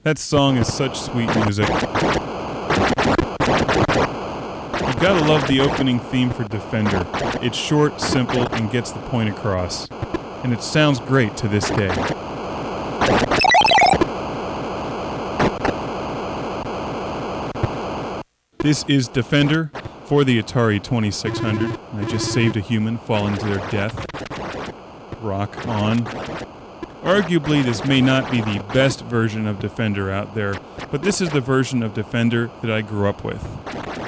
That song is such sweet music. You gotta love the opening theme for Defender. It's short, simple, and gets the point across. And it sounds great to this day. This is Defender for the Atari 2600. I just saved a human falling to their death. Rock on. Arguably, this may not be the best version of Defender out there, but this is the version of Defender that I grew up with.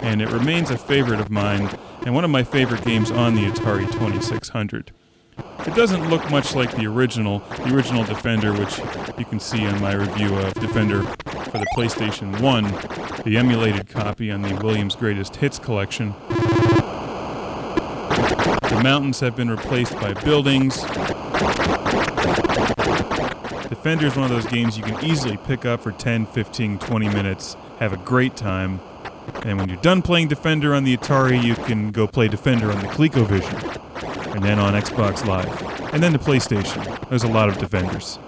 And it remains a favorite of mine, and one of my favorite games on the Atari 2600. It doesn't look much like the original Defender, which you can see on my review of Defender for the PlayStation 1, the emulated copy on the Williams Greatest Hits collection. The mountains have been replaced by buildings. Defender is one of those games you can easily pick up for 10, 15, 20 minutes, have a great time, and when you're done playing Defender on the Atari, you can go play Defender on the Colecovision, and then on Xbox Live, and then the PlayStation. There's a lot of Defenders.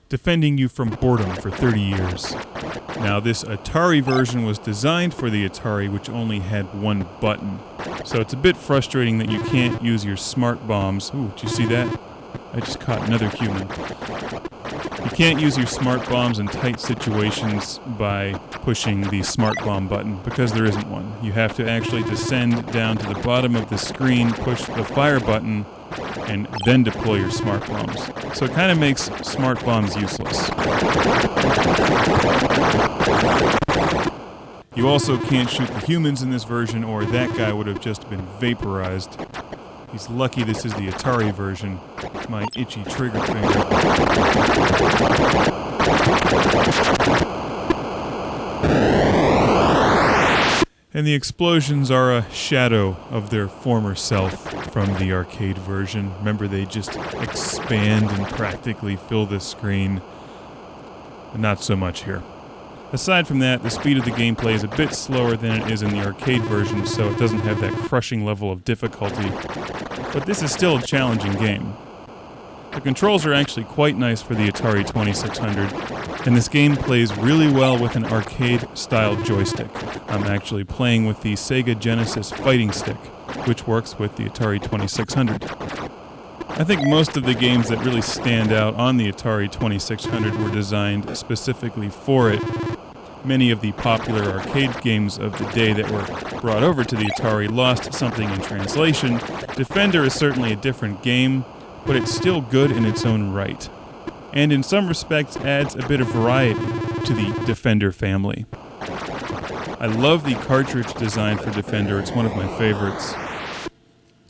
Defending you from boredom for 30 years. Now, this Atari version was designed for the Atari, which only had one button. So it's a bit frustrating that you can't use your smart bombs. Ooh, did you see that? I just caught another human. You can't use your smart bombs in tight situations by pushing the smart bomb button, because there isn't one. You have to actually descend down to the bottom of the screen, push the fire button, and then deploy your smart bombs. So it kind of makes smart bombs useless. You also can't shoot the humans in this version, or that guy would have just been vaporized. He's lucky this is the Atari version. My itchy trigger finger. And the explosions are a shadow of their former self from the arcade version. Remember, they just expand and practically fill the screen. But not so much here. Aside from that, the speed of the gameplay is a bit slower than it is in the arcade version, so it doesn't have that crushing level of difficulty. But this is still a challenging game. The controls are actually quite nice for the Atari 2600, and this game plays really well with an arcade-style joystick. I'm actually playing with the Sega Genesis fighting stick, which works with the Atari 2600. I think most of the games that really stand out on the Atari 2600 were designed specifically for it. Many of the popular arcade games of the day that were brought over to the Atari lost something in translation. Defender is certainly a different game, but it's still good in its own right, and in some respects adds a bit of variety to the Defender family. I love the cartridge design for Defender. It's one of my favorites.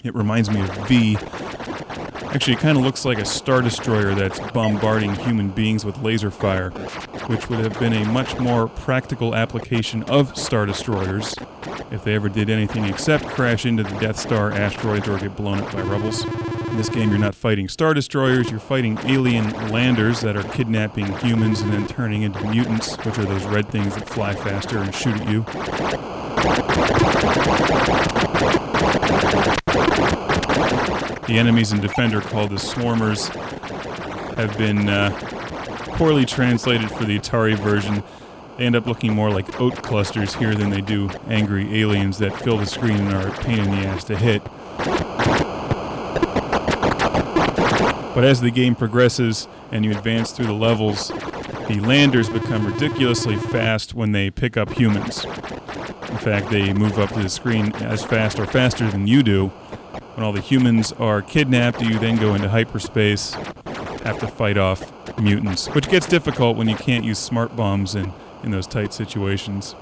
It reminds me of V. Actually, it kind of looks like a Star Destroyer that's bombarding human beings with laser fire, which would have been a much more practical application of Star Destroyers if they ever did anything except crash into the Death Star asteroids or get blown up by rebels. In this game, you're not fighting Star Destroyers, you're fighting alien landers that are kidnapping humans and then turning into mutants, which are those red things that fly faster and shoot at you. The enemies in Defender, called the Swarmers, have been poorly translated for the Atari version. They end up looking more like oat clusters here than they do angry aliens that fill the screen and are a pain in the ass to hit. But as the game progresses and you advance through the levels, the landers become ridiculously fast when they pick up humans. In fact, they move up to the screen as fast or faster than you do. When all the humans are kidnapped, you then go into hyperspace, have to fight off mutants, which gets difficult when you can't use smart bombs in those tight situations.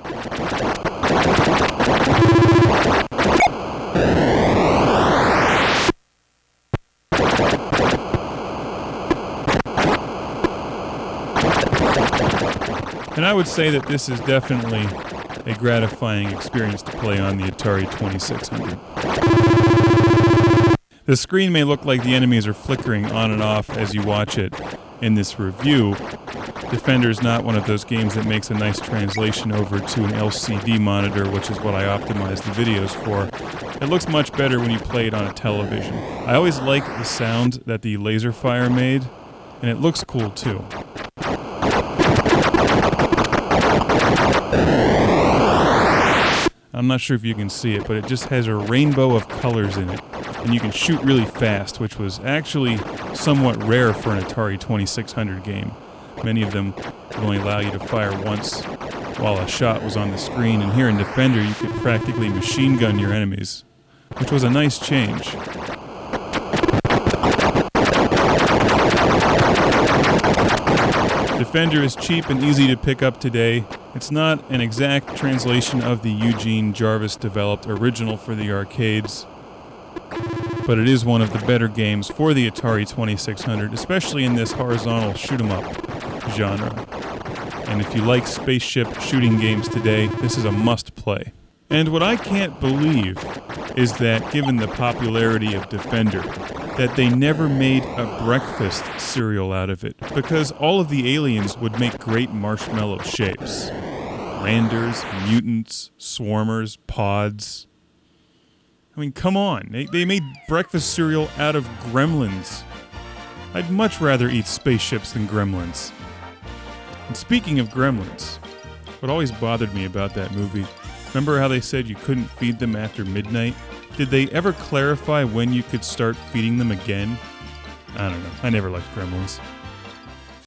And I would say that this is definitely a gratifying experience to play on the Atari 2600. The screen may look like the enemies are flickering on and off as you watch it in this review. Defender is not one of those games that makes a nice translation over to an LCD monitor, which is what I optimize the videos for. It looks much better when you play it on a television. I always like the sound that the laser fire made, and it looks cool too. I'm not sure if you can see it, but it just has a rainbow of colors in it. And you can shoot really fast, which was actually somewhat rare for an Atari 2600 game. Many of them would only allow you to fire once while a shot was on the screen, and here in Defender you could practically machine gun your enemies, which was a nice change. Defender is cheap and easy to pick up today. It's not an exact translation of the Eugene Jarvis-developed original for the arcades, but it is one of the better games for the Atari 2600, especially in this horizontal shoot-'em-up genre. And if you like spaceship shooting games today, this is a must-play. And what I can't believe is that, given the popularity of Defender, that they never made a breakfast cereal out of it, because all of the aliens would make great marshmallow shapes. Landers, mutants, swarmers, pods. I mean, come on. They made breakfast cereal out of gremlins. I'd much rather eat spaceships than gremlins. And speaking of gremlins, what always bothered me about that movie, remember how they said you couldn't feed them after midnight? Did they ever clarify when you could start feeding them again? I don't know. I never liked gremlins.